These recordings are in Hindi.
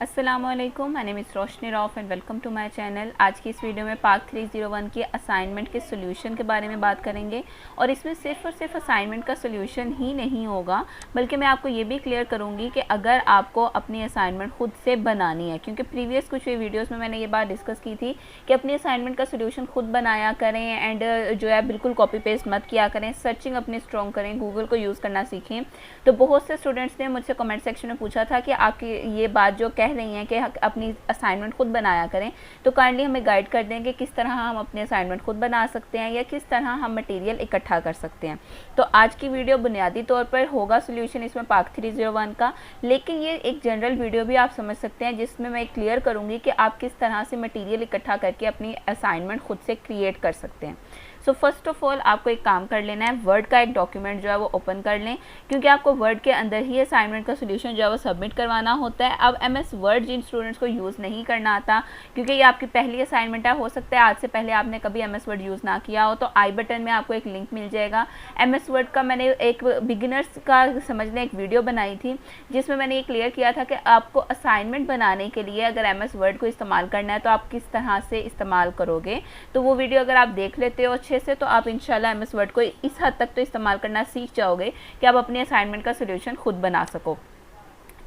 अस्सलामुअलैकुम, my name is Roshni Rauf and welcome to my channel. आज की इस वीडियो में पार्ट 301 की असाइनमेंट के सोल्यूशन के बारे में बात करेंगे और इसमें सिर्फ और सिर्फ असाइनमेंट का सोल्यूशन ही नहीं होगा, बल्कि मैं आपको ये भी क्लियर करूँगी कि अगर आपको अपनी असाइनमेंट खुद से बनानी है, क्योंकि प्रीवियस कुछ वीडियोज़ में मैंने ये बात डिस्कस की थी कि अपनी असाइनमेंट का सोल्यूशन खुद बनाया करें एंड जो है बिल्कुल कॉपी पेस्ट मत किया करें, सर्चिंग अपनी स्ट्रॉन्ग करें, गूगल को यूज़ करना सीखें। तो बहुत से स्टूडेंट्स ने मुझसे कमेंट सेक्शन में पूछा था कि आपकी ये बात जो कह रही हैं कि अपनी असाइनमेंट खुद बनाया करें, तो काइंडली हमें गाइड कर दें कि किस तरह हम अपनी असाइनमेंट खुद बना सकते हैं या किस तरह हम मटेरियल इकट्ठा कर सकते हैं। तो आज की वीडियो बुनियादी तौर पर होगा सोल्यूशन इसमें पार्ट 301 का, लेकिन ये एक जनरल वीडियो भी आप समझ सकते हैं जिसमें मैं क्लियर करूँगी कि आप किस तरह से मटेरियल इकट्ठा करके अपनी असाइनमेंट खुद से क्रिएट कर सकते हैं। सो फर्स्ट ऑफ ऑल आपको एक काम कर लेना है, वर्ड का एक डॉक्यूमेंट जो है वो ओपन कर लें, क्योंकि आपको वर्ड के अंदर ही असाइनमेंट का सोल्यूशन जो है वो सबमिट करवाना होता है। अब एमएस वर्ड जिन स्टूडेंट्स को यूज़ नहीं करना आता, क्योंकि ये आपकी पहली असाइनमेंट है, हो सकता है आज से पहले आपने कभी एमएस वर्ड यूज़ ना किया हो, तो आई बटन में आपको एक लिंक मिल जाएगा। एमएस वर्ड का मैंने एक बिगिनर्स का समझ लें एक वीडियो बनाई थी जिसमें मैंने ये क्लियर किया था कि आपको असाइनमेंट बनाने के लिए अगर एमएस वर्ड को इस्तेमाल करना है तो आप किस तरह से इस्तेमाल करोगे। तो वो वीडियो अगर आप देख लेते हो अच्छे से, तो आप इंशाल्लाह एमएस वर्ड को इस हद तक तो इस्तेमाल करना सीख जाओगे कि आप अपनी असाइनमेंट का सोल्यूशन खुद बना सको।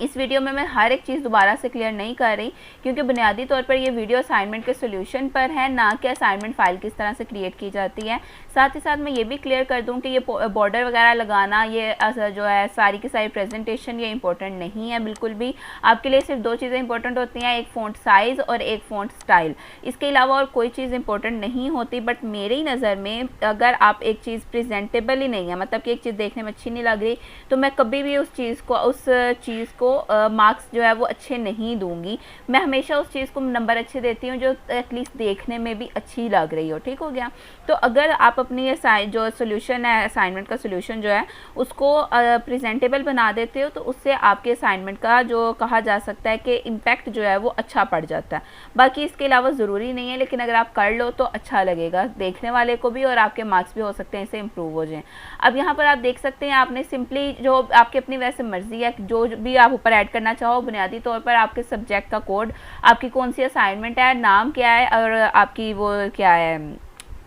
इस वीडियो में मैं हर एक चीज़ दोबारा से क्लियर नहीं कर रही, क्योंकि बुनियादी तौर पर ये वीडियो असाइनमेंट के सोल्यूशन पर है, ना कि असाइनमेंट फ़ाइल किस तरह से क्रिएट की जाती है। साथ ही साथ मैं ये भी क्लियर कर दूं कि ये बॉर्डर वगैरह लगाना, ये जो है सारी की सारी प्रेजेंटेशन, ये इंपॉर्टेंट नहीं है बिल्कुल भी। आपके लिए सिर्फ दो चीज़ें इंपॉर्टेंट होती हैं, एक फ़ॉन्ट साइज़ और एक फ़ॉन्ट स्टाइल। इसके अलावा और कोई चीज़ इंपॉर्टेंट नहीं होती। बट मेरी नज़र में अगर आप एक चीज़ प्रेजेंटेबल ही नहीं है, मतलब कि एक चीज़ देखने में अच्छी नहीं लग रही, तो मैं कभी भी उस चीज़ को मार्क्स जो है वो अच्छे नहीं दूंगी। मैं हमेशा उस चीज़ को नंबर अच्छे देती हूँ जो एटलीस्ट देखने में भी अच्छी लग रही हो। ठीक हो गया। तो अगर आप अपनी जो सोल्यूशन है, असाइनमेंट का सोल्यूशन जो है उसको प्रेजेंटेबल बना देते हो, तो उससे आपके असाइनमेंट का जो कहा जा सकता है कि इम्पैक्ट जो है वो अच्छा पड़ जाता है। बाकी इसके अलावा ज़रूरी नहीं है, लेकिन अगर आप कर लो तो अच्छा लगेगा देखने वाले को भी, और आपके मार्क्स भी हो सकते हैं इससे इम्प्रूव हो जाएँ। अब यहाँ पर आप देख सकते हैं, आपने सिंपली जो आपकी अपनी वैसे मर्जी है, जो भी आप ऊपर ऐड करना चाहो, बुनियादी तौर पर आपके सब्जेक्ट का कोड, आपकी कौन सी असाइनमेंट है, नाम क्या है और आपकी वो क्या है,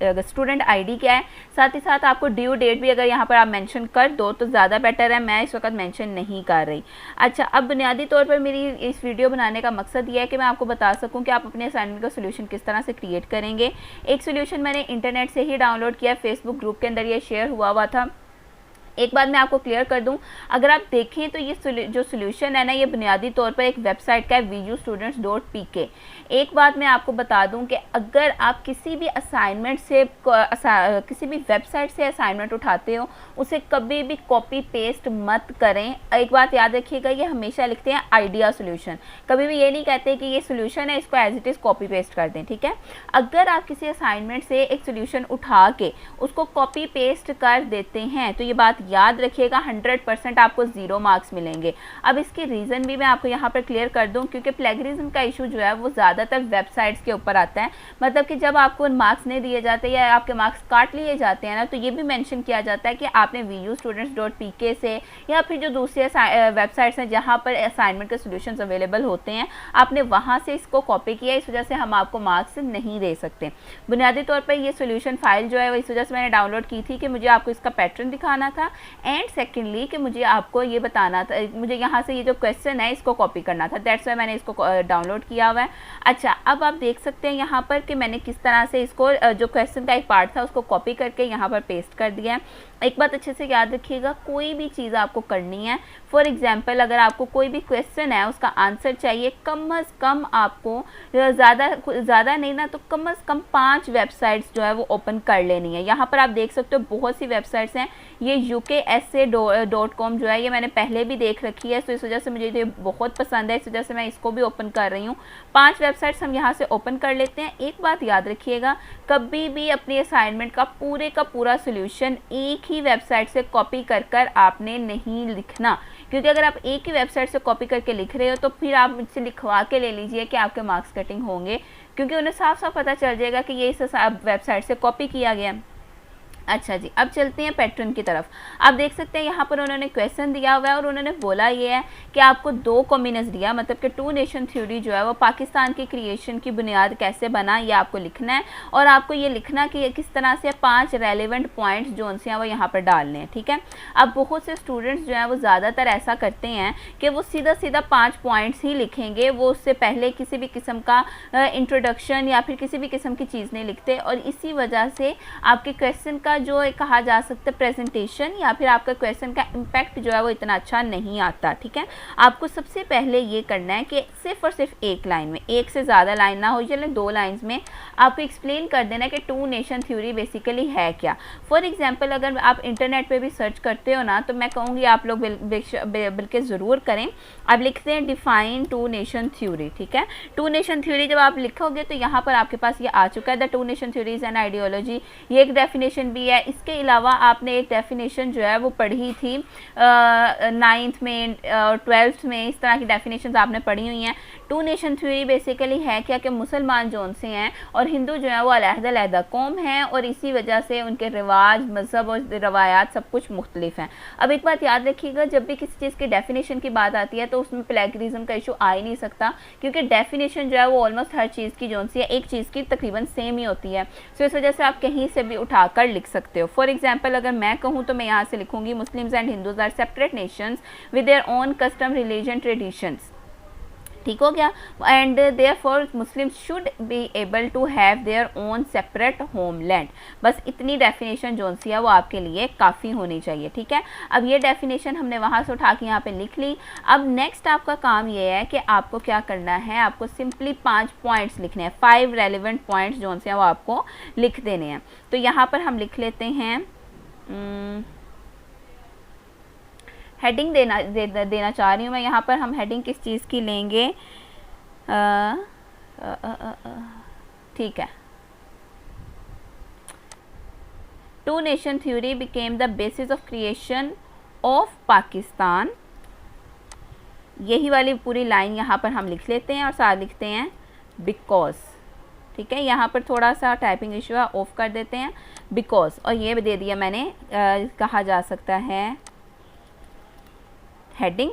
स्टूडेंट आईडी क्या है, साथ ही साथ आपको ड्यू डेट भी अगर यहाँ पर आप मेंशन कर दो तो ज़्यादा बेटर है। मैं इस वक्त मेंशन नहीं कर रही। अच्छा, अब बुनियादी तौर पर मेरी इस वीडियो बनाने का मकसद ये है कि मैं आपको बता सकूं कि आप अपने असाइनमेंट का सोल्यूशन किस तरह से क्रिएट करेंगे। एक सोल्यूशन मैंने इंटरनेट से ही डाउनलोड किया, फेसबुक ग्रुप के अंदर ये शेयर हुआ था। एक बात मैं आपको क्लियर कर दूं, अगर आप देखें तो ये जो सोल्यूशन है ना, ये बुनियादी तौर पर एक वेबसाइट का है, vustudents.pk। एक बात मैं आपको बता दूं कि अगर आप किसी भी असाइनमेंट से किसी भी वेबसाइट से असाइनमेंट उठाते हो, उसे कभी भी कॉपी पेस्ट मत करें। एक बात याद रखिएगा, ये हमेशा लिखते हैं आइडिया सोल्यूशन, कभी भी ये नहीं कहते कि ये सोल्यूशन है, इसको as it is copy paste कर दें। ठीक है। अगर आप किसी असाइनमेंट से एक सोल्यूशन उठा के उसको कॉपी पेस्ट कर देते हैं, तो ये बात याद रखिएगा 100% आपको 0 मार्क्स मिलेंगे। अब इसकी रीज़न भी मैं आपको यहाँ पर क्लियर कर दूँ, क्योंकि प्लेगरिज्म का इशू जो है वो ज़्यादातर वेबसाइट्स के ऊपर आता है। मतलब कि जब आपको मार्क्स नहीं दिए जाते या आपके मार्क्स काट लिए जाते हैं ना, तो ये भी मेंशन किया जाता है कि आपने vustudents.pk से या फिर जो दूसरे वेबसाइट्स हैं जहाँ पर असाइनमेंट के सोल्यूशन अवेलेबल होते हैं, आपने वहाँ से इसको कॉपी किया, इस वजह से हम आपको मार्क्स नहीं दे सकते। बुनियादी तौर पर ये सोल्यूशन फाइल जो है वो इस वजह से मैंने डाउनलोड की थी कि मुझे आपको इसका पैटर्न दिखाना था, एंड सेकेंडली कि मुझे आपको ये बताना था, मुझे यहाँ से ये जो क्वेश्चन है इसको कॉपी करना था, दैट्स वाई मैंने इसको डाउनलोड किया हुआ है। अच्छा, अब आप देख सकते हैं यहाँ पर कि मैंने किस तरह से इसको जो क्वेश्चन का एक पार्ट था उसको कॉपी करके यहाँ पर पेस्ट कर दिया है। एक बात अच्छे से याद रखिएगा, कोई भी चीज़ आपको करनी है, फॉर एग्जांपल अगर आपको कोई भी क्वेश्चन है उसका आंसर चाहिए, कम अज़ कम आपको ज़्यादा नहीं ना तो कम अज़ कम 5 वेबसाइट्स जो है वो ओपन कर लेनी है। यहाँ पर आप देख सकते हो बहुत सी वेबसाइट्स हैं। ये uksa.com जो है ये मैंने पहले भी देख रखी है, तो इस वजह से मुझे ये बहुत पसंद है, इस वजह से मैं इसको भी ओपन कर रही हूँ। 5 वेबसाइट्स हम यहाँ से ओपन कर लेते हैं। एक बात याद रखिएगा, कभी भी अपनी असाइनमेंट का पूरा सोल्यूशन एक ही वेबसाइट से कॉपी कर आपने नहीं लिखना, क्योंकि अगर आप एक ही वेबसाइट से कॉपी करके लिख रहे हो तो फिर आप मुझसे लिखवा के ले लीजिए कि आपके मार्क्स कटिंग होंगे, क्योंकि उन्हें साफ साफ पता चल जाएगा कि ये इस वेबसाइट से कॉपी किया गया। अच्छा जी, अब चलते हैं पैटर्न की तरफ। आप देख सकते हैं यहाँ पर उन्होंने क्वेश्चन दिया हुआ है और उन्होंने बोला ये है कि आपको दो कॉम्बिनेस दिया, मतलब कि टू नेशन थ्योरी जो है वो पाकिस्तान की क्रिएशन की बुनियाद कैसे बना, ये आपको लिखना है। और आपको ये लिखना कि किस तरह से 5 रेलिवेंट पॉइंट्स जो उनसे हैं वो यहाँ पर डालने हैं, ठीक है। अब बहुत से स्टूडेंट्स जो हैं वो ज़्यादातर ऐसा करते हैं कि वो सीधा सीधा 5 पॉइंट्स ही लिखेंगे, वो उससे पहले किसी भी किस्म का इंट्रोडक्शन या फिर किसी भी किस्म की चीज़ नहीं लिखते, और इसी वजह से आपके क्वेश्चन का जो कहा जा सकता है प्रेजेंटेशन या फिर आपका क्वेश्चन का इम्पैक्ट जो है वो इतना अच्छा नहीं आता, ठीक है। आपको सबसे पहले ये करना है कि सिर्फ और सिर्फ एक लाइन में, एक से ज़्यादा लाइन ना हो, चले 2 लाइन्स में आपको एक्सप्लेन कर देना है कि टू नेशन थ्योरी बेसिकली है क्या। फॉर एग्जांपल अगर आप इंटरनेट पे भी सर्च करते हो ना, तो मैं कहूँगी आप लोग बल्कि ज़रूर करें। आप लिखते हैं डिफाइन टू नेशन थ्योरी, ठीक है। टू नेशन थ्योरी जब आप लिखोगे तो यहाँ पर आपके पास ये आ चुका है, the two nation theory is an ideology. ये एक डेफिनेशन भी है। इसके अलावा आपने एक डेफिनेशन जो है वो पढ़ी थी 9th में 12th में, इस तरह की डेफिनेशन आपने पढ़ी हुई हैं। टू नेशन थ्योरी बेसिकली है क्या कि मुसलमान जो उनसे हैं और हिंदू जो है वो अलहदा कौम हैं, और इसी वजह से उनके रिवाज, मज़हब और रवायात सब कुछ मुख्तलिफ हैं। अब एक बात याद रखिएगा, जब भी किसी चीज़ की डेफिनेशन की बात आती है तो उसमें प्लेगरिज्म का इशू आ ही नहीं सकता, क्योंकि डेफिनेशन जो है वो ऑलमोस्ट हर चीज़ की जो सी है एक चीज़ की तकरीबन सेम ही होती है। सो इस वजह से आप कहीं से भी उठाकर लिख सकते हो। फॉर एग्जाम्पल अगर मैं कहूँ तो मैं यहाँ से लिखूँगी Muslims and Hindus are separate nations with their own custom, religion, traditions, ठीक हो गया। And therefore Muslims should be able to have their own separate homeland. बस इतनी डेफिनेशन जो सी है वो आपके लिए काफ़ी होनी चाहिए, ठीक है। अब ये डेफिनेशन हमने वहाँ से उठा के यहाँ पे लिख ली। अब नेक्स्ट आपका काम ये है कि आपको क्या करना है, आपको सिंपली 5 पॉइंट्स लिखने हैं, 5 रेलिवेंट पॉइंट्स जो से हैं वो आपको लिख देने हैं। तो यहाँ पर हम लिख लेते हैं हेडिंग देना चाह रही हूँ मैं। यहाँ पर हम हेडिंग किस चीज़ की लेंगे, ठीक है। Two nation theory became the basis of creation of Pakistan. यही वाली पूरी लाइन यहाँ पर हम लिख लेते हैं और साथ लिखते हैं बिकॉज, ठीक है। यहाँ पर थोड़ा सा टाइपिंग इशू है, ऑफ कर देते हैं बिकॉज, और ये भी दे दिया मैंने कहा जा सकता है हेडिंग।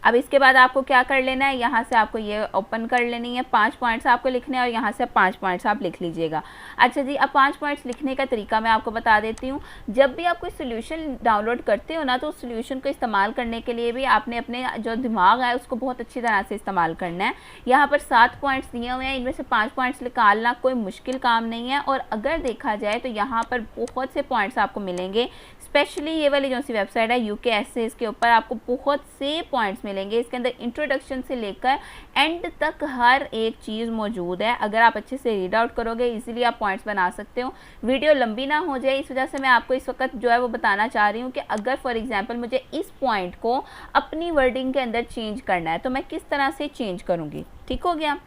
अब इसके बाद आपको क्या कर लेना है, यहाँ से आपको ये ओपन कर लेनी है, 5 पॉइंट्स आपको लिखने हैं और यहाँ से 5 पॉइंट्स आप लिख लीजिएगा। अच्छा जी, अब 5 पॉइंट्स लिखने का तरीका मैं आपको बता देती हूँ। जब भी आप कोई सोल्यूशन डाउनलोड करते हो ना, तो उस सोल्यूशन को इस्तेमाल करने के लिए भी आपने अपने जो दिमाग है उसको बहुत अच्छी तरह से इस्तेमाल करना है। यहाँ पर 7 पॉइंट्स दिए हुए हैं, इनमें से 5 पॉइंट्स निकालना कोई मुश्किल काम नहीं है। और अगर देखा जाए तो यहाँ पर बहुत से पॉइंट्स आपको मिलेंगे, स्पेशली ये वाली जो सी वेबसाइट है UKSA, इसके ऊपर आपको बहुत से पॉइंट्स मिलेंगे। इसके अंदर इंट्रोडक्शन से लेकर एंड तक हर एक चीज़ मौजूद है। अगर आप अच्छे से रीड आउट करोगे इजीली आप पॉइंट्स बना सकते हो। वीडियो लंबी ना हो जाए इस वजह से मैं आपको इस वक्त जो है वो बताना चाह रही हूँ कि अगर फॉर एग्जांपल मुझे इस पॉइंट को अपनी वर्डिंग के अंदर चेंज करना है तो मैं किस तरह से चेंज करूँगी, ठीक हो गया।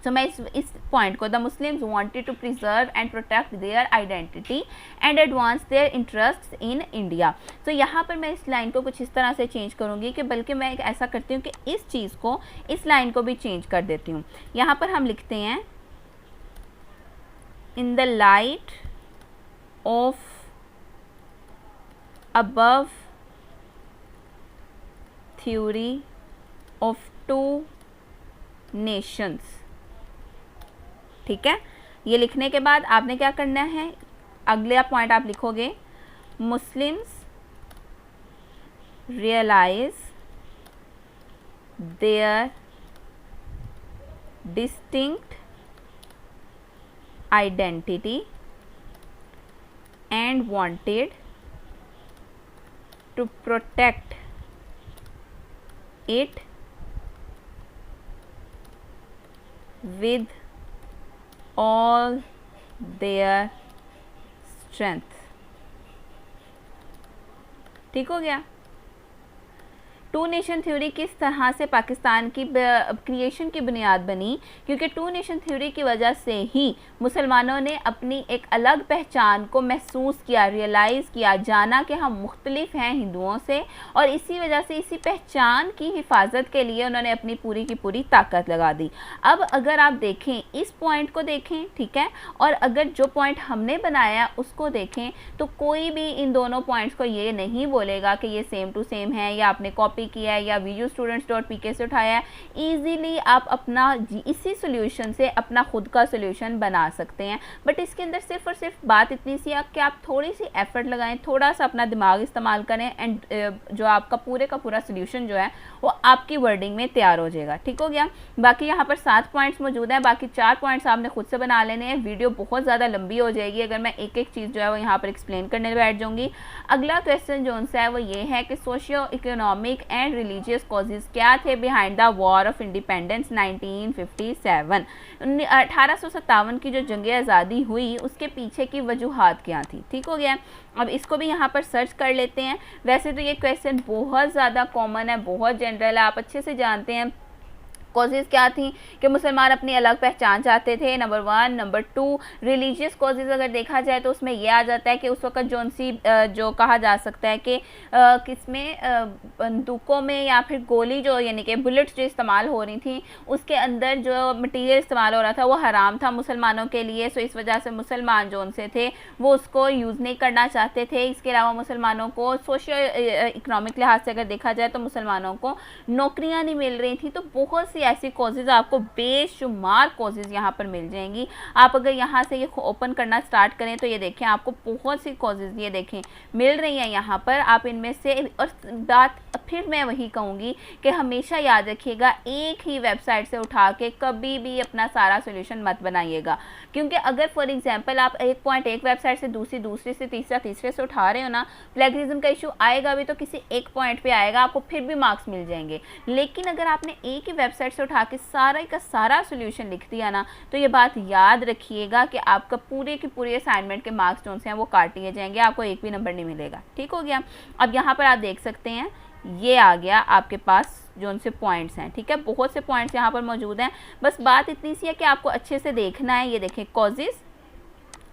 तो मैं इस पॉइंट को, the Muslims wanted to preserve and protect their identity and advance their interests in India. तो यहाँ पर मैं इस लाइन को कुछ इस तरह से चेंज करूँगी कि बल्कि मैं ऐसा करती हूँ कि इस चीज़ को, इस लाइन को भी चेंज कर देती हूँ। यहाँ पर हम लिखते हैं in the light of above theory of two nations, ठीक है। ये लिखने के बाद आपने क्या करना है, अगला पॉइंट आप लिखोगे Muslims realise their distinct identity and wanted to protect it with all their strength, ठीक हो गया। टू नेशन थ्योरी किस तरह से पाकिस्तान की क्रिएशन की बुनियाद बनी, क्योंकि टू नेशन थ्योरी की वजह से ही मुसलमानों ने अपनी एक अलग पहचान को महसूस किया, रियलाइज़ किया, जाना कि हम मुख्तलिफ हैं हिंदुओं से, और इसी वजह से इसी पहचान की हिफाजत के लिए उन्होंने अपनी पूरी की पूरी ताकत लगा दी। अब अगर आप देखें, इस पॉइंट को देखें, ठीक है, और अगर जो पॉइंट हमने बनाया उसको देखें, तो कोई भी इन दोनों पॉइंट्स को ये नहीं बोलेगा कि ये सेम टू सेम है या आपने कॉपी किया है या VUstudents.pk से उठाया है। ईजीली आप अपना इसी सोल्यूशन से अपना खुद का सोल्यूशन बना सकते हैं। बट इसके अंदर सिर्फ और सिर्फ बात इतनी सी है कि आप थोड़ी सी एफर्ट लगाएं, थोड़ा सा अपना दिमाग इस्तेमाल करें, एंड जो आपका पूरे का पूरा सोल्यूशन जो है वो आपकी वर्डिंग में तैयार हो जाएगा। ठीक हो गया। बाकी यहाँ पर 7 पॉइंट्स मौजूद हैं, बाकी 4 पॉइंट्स आपने खुद से बना लेने हैं। वीडियो बहुत ज़्यादा लंबी हो जाएगी अगर मैं एक एक चीज़ जो है वो यहाँ पर एक्सप्लेन करने बैठ जाऊँगी। अगला क्वेश्चन जो है वो ये है कि socio economic and religious causes क्या थे behind the war of independence 1957। 1857 की जो जंग आज़ादी हुई उसके पीछे की वजूहात क्या थी। ठीक हो गया। अब इसको भी यहाँ पर सर्च कर लेते हैं। वैसे तो ये क्वेश्चन बहुत ज़्यादा कॉमन है, बहुत जनरल है, आप अच्छे से जानते हैं। कॉजेज़ क्या थी कि मुसलमान अपनी अलग पहचान चाहते थे, नंबर 1। नंबर 2, रिलीजियस कॉजेज़ अगर देखा जाए तो उसमें यह आ जाता है कि उस वक्त जो कहा जा सकता है कि किसमें बंदूकों में या फिर गोली जो यानी कि बुलेट्स जो इस्तेमाल हो रही थी उसके अंदर जो मटीरियल इस्तेमाल हो रहा था वो हराम था मुसलमानों के लिए। सो इस वजह से मुसलमान जो उनसे थे वो उसको यूज़ नहीं करना चाहते थे। इसके अलावा मुसलमानों को सोशल इकनॉमिक लिहाज से अगर देखा जाए तो मुसलमानों को नौकरियाँ नहीं मिल रही थी। तो बहुत ऐसी कॉजेज आपको बेशुमार कॉजेज यहाँ पर मिल जाएंगी। आप अगर यहाँ से ये ओपन करना स्टार्ट करें तो ये देखें आपको बहुत सी कॉजेज ये देखें मिल रही हैं यहाँ पर। आप इनमें से, और बात फिर मैं वही कहूँगी कि हमेशा याद रखिएगा एक ही वेबसाइट से उठा के कभी भी अपना सारा सोल्यूशन मत बनाइएगा, क्योंकि अगर फॉर एग्जांपल आप एक पॉइंट एक वेबसाइट से दूसरी से तीसरे से उठा रहे हो ना, प्लेगरिज्म का इशू आएगा भी तो किसी एक पॉइंट पे आएगा, आपको फिर भी मार्क्स मिल जाएंगे। लेकिन अगर आपने एक ही वेबसाइट से उठा के सारा का सारा सोल्यूशन लिख दिया ना, तो ये बात याद रखिएगा कि आपका पूरे की पूरे असाइनमेंट के मार्क्स जो हैं वो काट लिए जाएंगे, आपको एक भी नंबर नहीं मिलेगा। ठीक हो गया। अब यहाँ पर आप देख सकते हैं ये आ गया आपके पास जो उनसे पॉइंट्स हैं। ठीक है, बहुत से पॉइंट्स यहाँ पर मौजूद हैं। बस बात इतनी सी है कि आपको अच्छे से देखना है। ये देखें कॉजेज़,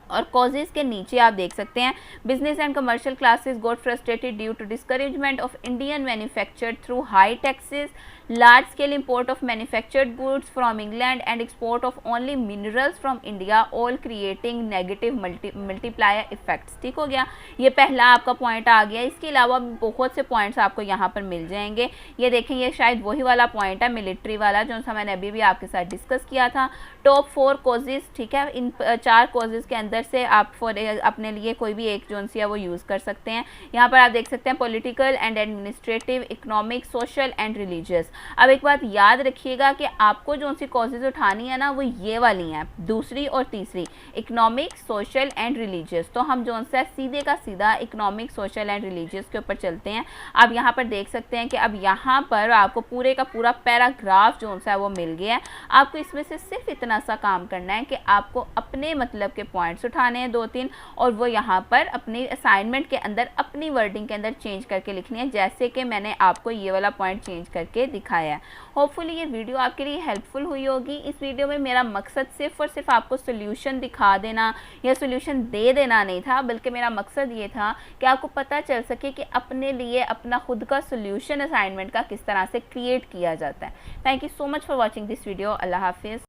और कॉजेज़ के नीचे आप देख सकते हैं business and commercial classes got frustrated due to discouragement of Indian manufactured through high taxes, large scale import of manufactured goods from England and export of only minerals from India, all creating negative multiplier effects। ठीक हो गया, ये पहला आपका पॉइंट आ गया। इसके अलावा बहुत से पॉइंट्स आपको यहाँ पर मिल जाएंगे। ये देखें, ये शायद वही वाला पॉइंट है मिलिट्री वाला जो सा मैंने अभी भी आपके साथ डिस्कस किया था। टॉप 4 कॉजेज़, ठीक है, इन 4 कॉजेज़ के अंदर से आप अपने लिए कोई भी एक जो सी है वो यूज़ कर सकते हैं। यहाँ पर आप देख सकते हैं political and administrative, economic, social and religious. अब एक बात याद रखिएगा कि आपको जो सी कॉजेज उठानी है ना वो ये वाली हैं, दूसरी और तीसरी, इकोनॉमिक, सोशल एंड रिलीजियस। तो हम जो सा सीधे का सीधा इकोनॉमिक, सोशल एंड रिलीजियस के ऊपर चलते हैं। आप यहाँ पर देख सकते हैं कि अब यहाँ पर आपको पूरे का पूरा पैराग्राफ जो सा है वो मिल गया है। आपको इसमें से सिर्फ इतना सा काम करना है कि आपको अपने मतलब के पॉइंट्स उठाने हैं 2-3, और वो यहाँ पर अपने असाइनमेंट के अंदर अपनी वर्डिंग के अंदर चेंज करके लिखनी है, जैसे कि मैंने आपको ये वाला पॉइंट चेंज करके दिखाया है। होपफुली ये वीडियो आपके लिए हेल्पफुल हुई होगी। इस वीडियो में मेरा मकसद सिर्फ और सिर्फ आपको सोल्यूशन दिखा देना या सोल्यूशन दे देना नहीं था, बल्कि मेरा मकसद ये था कि आपको पता चल सके कि अपने लिए अपना खुद का सोल्यूशन असाइनमेंट का किस तरह से क्रिएट किया जाता है। Thank you so much for watching this video. अल्लाह हाफिज़।